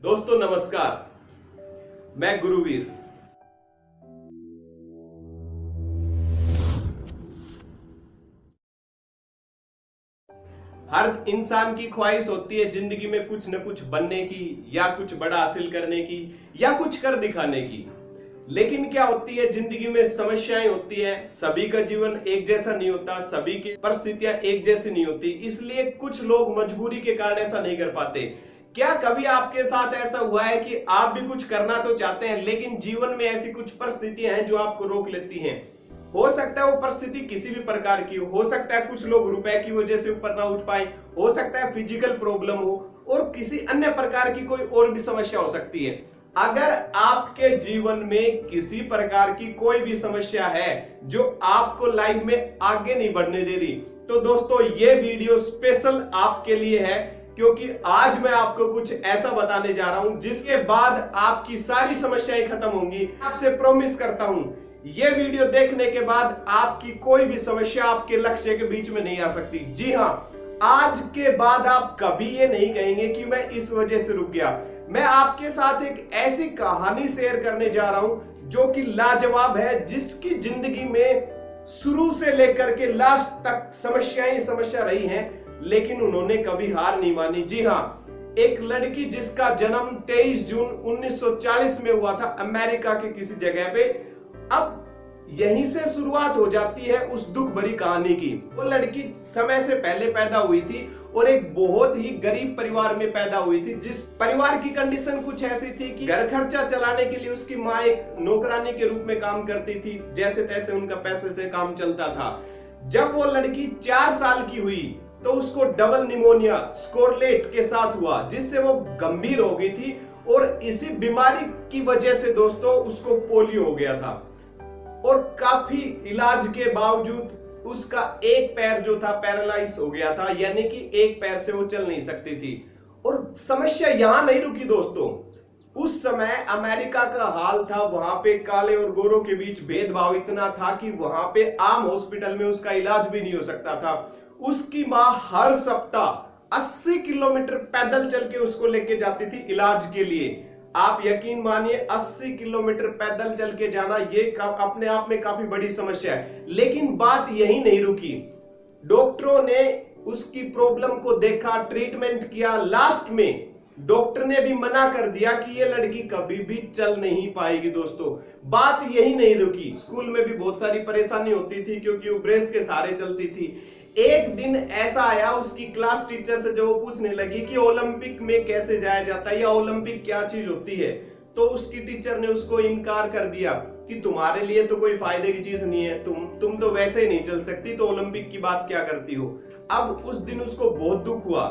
दोस्तों नमस्कार, मैं गुरुवीर। हर इंसान की ख्वाहिश होती है जिंदगी में कुछ न कुछ बनने की, या कुछ बड़ा हासिल करने की, या कुछ कर दिखाने की। लेकिन क्या होती है, जिंदगी में समस्याएं होती हैं। सभी का जीवन एक जैसा नहीं होता, सभी की परिस्थितियां एक जैसी नहीं होती, इसलिए कुछ लोग मजबूरी के कारण ऐसा नहीं कर पाते। क्या कभी आपके साथ ऐसा हुआ है कि आप भी कुछ करना तो चाहते हैं, लेकिन जीवन में ऐसी कुछ परिस्थितियां हैं जो आपको रोक लेती हैं? हो सकता है वो परिस्थिति किसी भी प्रकार की हो सकता है कुछ लोग रुपए की वजह से ऊपर ना उठ पाए, हो सकता है फिजिकल प्रॉब्लम हो, और किसी अन्य प्रकार की कोई और भी समस्या हो सकती है। अगर आपके जीवन में किसी प्रकार की कोई भी समस्या है जो आपको लाइफ में आगे नहीं बढ़ने दे रही, तो दोस्तों ये वीडियो स्पेशल आपके लिए है, क्योंकि आज मैं आपको कुछ ऐसा बताने जा रहा हूं जिसके बाद आपकी सारी समस्याएं खत्म होंगी। आपसे प्रॉमिस करता हूं, ये वीडियो देखने के बाद आपकी कोई भी समस्या आपके लक्ष्य के बीच में नहीं आ सकती। जी हां, आज के बाद आप कभी ये नहीं कहेंगे कि मैं इस वजह से रुक गया। मैं आपके साथ एक ऐसी कहानी शेयर करने जा रहा हूं जो कि लाजवाब है, जिसकी जिंदगी में शुरू से लेकर के लास्ट तक समस्याएं समस्या रही हैं, लेकिन उन्होंने कभी हार नहीं मानी। जी हां, एक लड़की जिसका जन्म 23 जून 1940 में हुआ था अमेरिका के किसी जगह पे। अब यहीं से शुरुआत हो जाती है उस दुख भरी कहानी की। वो लड़की समय से पहले पैदा हुई थी और एक बहुत ही गरीब परिवार में पैदा हुई थी, जिस परिवार की कंडीशन कुछ ऐसी थी कि घर खर्चा चलाने के लिए उसकी माँ एक नौकरानी के रूप में काम करती थी। जैसे तैसे उनका पैसे से काम चलता था। जब वो लड़की 4 साल की हुई तो उसको डबल निमोनिया स्कारलेट के साथ हुआ, जिससे वो गंभीर हो गई थी, और इसी बीमारी की वजह से दोस्तों उसको पोलियो हो गया था। और काफी इलाज के बावजूद उसका एक पैर जो था पैरालाइज हो गया था, यानी कि एक पैर से वो चल नहीं सकती थी। और समस्या यहां नहीं रुकी दोस्तों। उस समय अमेरिका का हाल था, वहां पे काले और गोरों के बीच भेदभाव इतना था कि वहां पे आम हॉस्पिटल में उसका इलाज भी नहीं हो सकता था। उसकी मां हर सप्ताह 80 किलोमीटर पैदल चल के उसको लेके जाती थी इलाज के लिए। आप यकीन मानिए, 80 किलोमीटर पैदल चल के जाना ये अपने आप में काफी बड़ी समस्या है। लेकिन बात यही नहीं रुकी। डॉक्टरों ने उसकी प्रॉब्लम को देखा, ट्रीटमेंट किया। लास्ट में डॉक्टर ने भी मना कर दिया कि ये लड़की कभी भी चल नहीं पाएगी। दोस्तों बात यही नहीं रुकी। स्कूल में भी बहुत सारी परेशानी होती थी क्योंकि वो ब्रेस के सहारे चलती थी। एक दिन ऐसा आया, उसकी क्लास टीचर से जो वो पूछने लगी कि ओलंपिक में कैसे जाया जाता है या ओलंपिक क्या चीज होती है, तो उसकी टीचर ने उसको इनकार कर दिया कि तुम्हारे लिए तो कोई फायदे की चीज नहीं है, तुम तो वैसे ही नहीं चल सकती, तो ओलंपिक की बात क्या करती हो। अब उस दिन उसको बहुत दुख हुआ।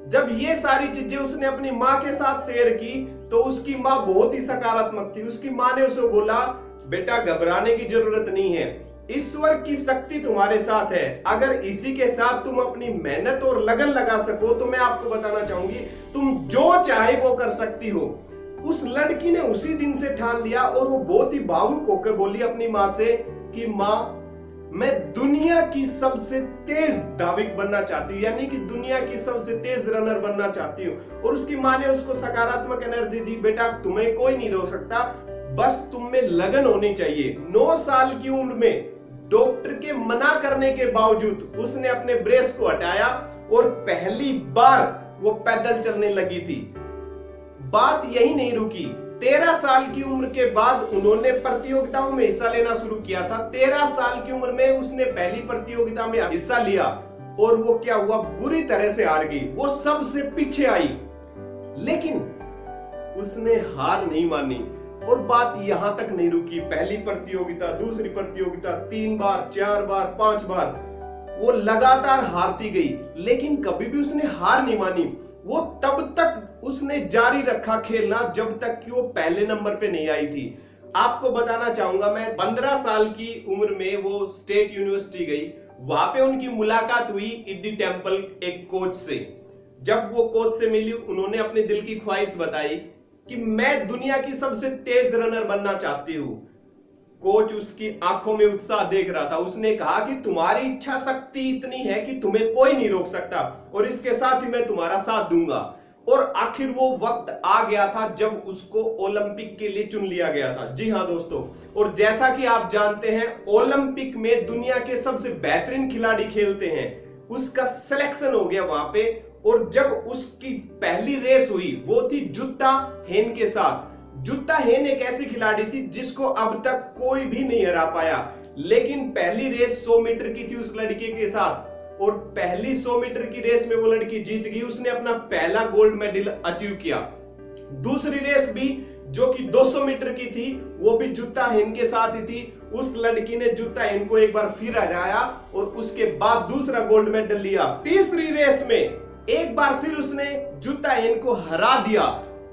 जब ये सारी चीजें उसने अपनी माँ के साथ शेयर की तो उसकी माँ बहुत ही सकारात्मक थी। उसकी माँ ने उसे बोला, बेटा घबराने की जरूरत नहीं है, ईश्वर की शक्ति तुम्हारे साथ है। अगर इसी के साथ तुम अपनी मेहनत और लगन लगा सको तो मैं आपको बताना चाहूंगी तुम जो चाहे वो कर सकती हो। उस लड़की ने उसी दिन से ठान लिया और वो बहुत ही भावुक होकर बोली अपनी माँ से कि माँ, मैं दुनिया की सबसे तेज धावक बनना चाहती हूँ, यानी कि दुनिया की सबसे तेज रनर बनना चाहती हूँ। और उसकी माँ ने उसको सकारात्मक एनर्जी दी, बेटा तुम्हें कोई नहीं रोक सकता, बस तुम में लगन होनी चाहिए। 9 साल की उम्र में डॉक्टर के मना करने के बावजूद उसने अपने ब्रेस को हटाया और पहली बार वो पैदल चलने लगी थी। बात यही नहीं रुकी। 13 साल की उम्र के बाद उन्होंने प्रतियोगिताओं में हिस्सा लेना शुरू किया था। 13 साल की उम्र में उसने पहली प्रतियोगिता में हिस्सा लिया और वो क्या हुआ, बुरी तरह से हार गई। वो सबसे पीछे आई, लेकिन उसने हार नहीं मानी। और बात यहां तक नहीं रुकी। पहली प्रतियोगिता, दूसरी प्रतियोगिता, 3 बार, 4 बार, 5 बार वो लगातार हारती गई, लेकिन कभी भी उसने हार नहीं मानी। वो तब तक उसने जारी रखा खेलना जब तक कि वो पहले नंबर पे नहीं आई थी। आपको बताना चाहूंगा, मैं 15 साल की उम्र में वो स्टेट यूनिवर्सिटी गई। वहां पे उनकी मुलाकात हुई इड्डी टेम्पल एक कोच से। जब वो कोच से मिली, उन्होंने अपने दिल की ख्वाहिश बताई कि मैं दुनिया की सबसे तेज रनर बनना चाहती हूं। कोच उसकी आंखों में उत्साह देख रहा था। उसने कहा कि तुम्हारी इच्छा शक्ति इतनी है कि तुम्हें कोई नहीं रोक सकता, और इसके साथ ही मैं तुम्हारा साथ दूंगा। और आखिर वो वक्त आ गया था जब उसको ओलंपिक के लिए चुन लिया गया था। जी हां दोस्तों, और जैसा कि आप जानते हैं ओलंपिक में दुनिया के सबसे बेहतरीन खिलाड़ी खेलते हैं, उसका सिलेक्शन हो गया वहां पे। और जब उसकी पहली रेस हुई वो थी जुत्ता हेन के साथ। जुत्ता हेन एक ऐसी खिलाड़ी थी जिसको अब तक कोई भी नहीं हरा पाया, लेकिन पहली रेस 100 मीटर की थी उस लड़के के साथ, और पहली 100 मीटर की रेस में वो लड़की जीत गई। उसने अपना पहला गोल्ड मेडल अचीव किया। दूसरी रेस भी जो कि 200 मीटर की थी, वो भी जुत्ता हेन के साथ ही थी। उस लड़की ने जुत्ता हेन को एक बार फिर हराया और उसके बाद दूसरा गोल्ड मेडल लिया। तीसरी रेस में एक बार फिर उसने जुत्ता हेन को हरा दिया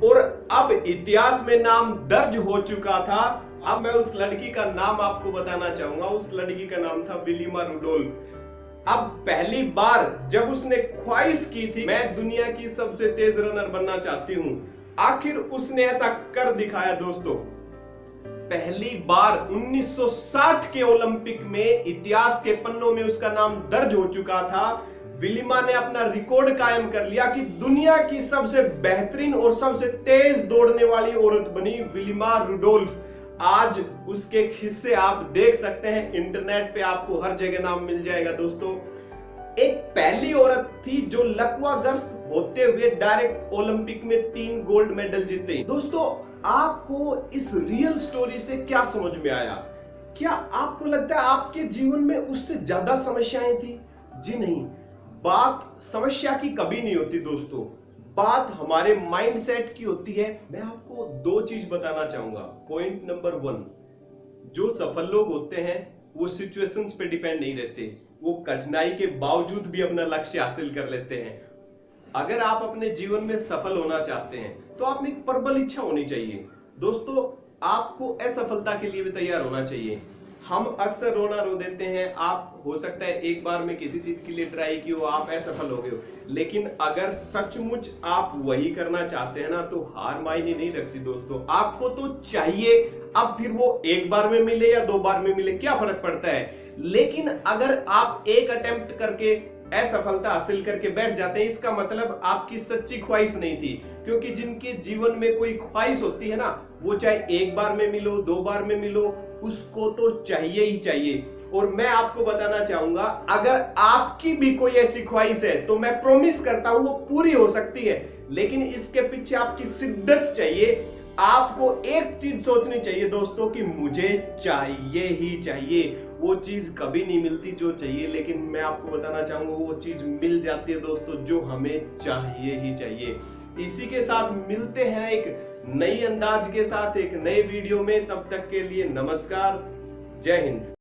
और अब इतिहास में नाम दर्ज हो चुका था। अब मैं उस लड़की का नाम आपको बताना चाहूंगा। उस लड़की का नाम था विलिमा रुडोल्फ। अब पहली बार जब उसने ख्वाहिश की थी मैं दुनिया की सबसे तेज रनर बनना चाहती हूं, आखिर उसने ऐसा कर दिखाया दोस्तों। पहली बार 1960 के ओलंपिक में इतिहास के पन्नों में उसका नाम दर्ज हो चुका था। विलिमा ने अपना रिकॉर्ड कायम कर लिया कि दुनिया की सबसे बेहतरीन और सबसे तेज दौड़ने वाली औरत बनी विलिमा रुडोल्फ। आज उसके किस्से आप देख सकते हैं, इंटरनेट पे आपको हर जगह नाम मिल जाएगा दोस्तों। एक पहली औरत थी जो लकवाग्रस्त होते हुए डायरेक्ट ओलंपिक में 3 गोल्ड मेडल जीते। दोस्तों, आपको इस रियल स्टोरी से क्या समझ में आया? क्या आपको लगता है आपके जीवन में उससे ज्यादा समस्याएं थी? जी नहीं, बात समस्या की कभी नहीं होती दोस्तों, बात हमारे माइंडसेट की होती है। मैं आपको 2 चीज बताना चाहूंगा। पॉइंट नंबर 1, जो सफल लोग होते हैं वो सिचुएशंस पे डिपेंड नहीं रहते, वो कठिनाई के बावजूद भी अपना लक्ष्य हासिल कर लेते हैं। अगर आप अपने जीवन में सफल होना चाहते हैं तो आप में एक प्रबल इच्छा होनी चाहिए दोस्तों। आपको असफलता के लिए भी तैयार होना चाहिए। हम अक्सर रोना रो देते हैं। आप हो सकता है एक बार में किसी चीज के लिए ट्राई की हो, आप असफल हो गए हो, लेकिन अगर सचमुच आप वही करना चाहते हैं ना तो हार मायने नहीं रखती दोस्तों। आपको तो चाहिए, अब फिर वो एक बार में मिले या 2 बार में मिले क्या फर्क पड़ता है। लेकिन अगर आप एक अटेम्प्ट करके असफलता हासिल करके बैठ जाते हैं, इसका मतलब आपकी सच्ची ख्वाहिश नहीं थी। क्योंकि जिनके जीवन में कोई ख्वाहिश होती है ना, वो चाहे एक बार में मिलो 2 बार में मिलो, उसको तो चाहिए ही चाहिए। और मैं आपको बताना चाहूंगा, अगर आपकी भी कोई ऐसी ख्वाहिश है तो मैं प्रॉमिस करता हूं वो पूरी हो सकती है, लेकिन इसके पीछे आपकी शिद्दत चाहिए। आपको एक चीज सोचनी चाहिए दोस्तों कि मुझे चाहिए ही चाहिए। वो चीज कभी नहीं मिलती जो चाहिए, लेकिन मैं आपको बताना चाहूंगा वो चीज मिल जाती है दोस्तों जो हमें चाहिए ही चाहिए। इसी के साथ मिलते हैं एक नई अंदाज के साथ एक नए वीडियो में। तब तक के लिए नमस्कार, जय हिंद।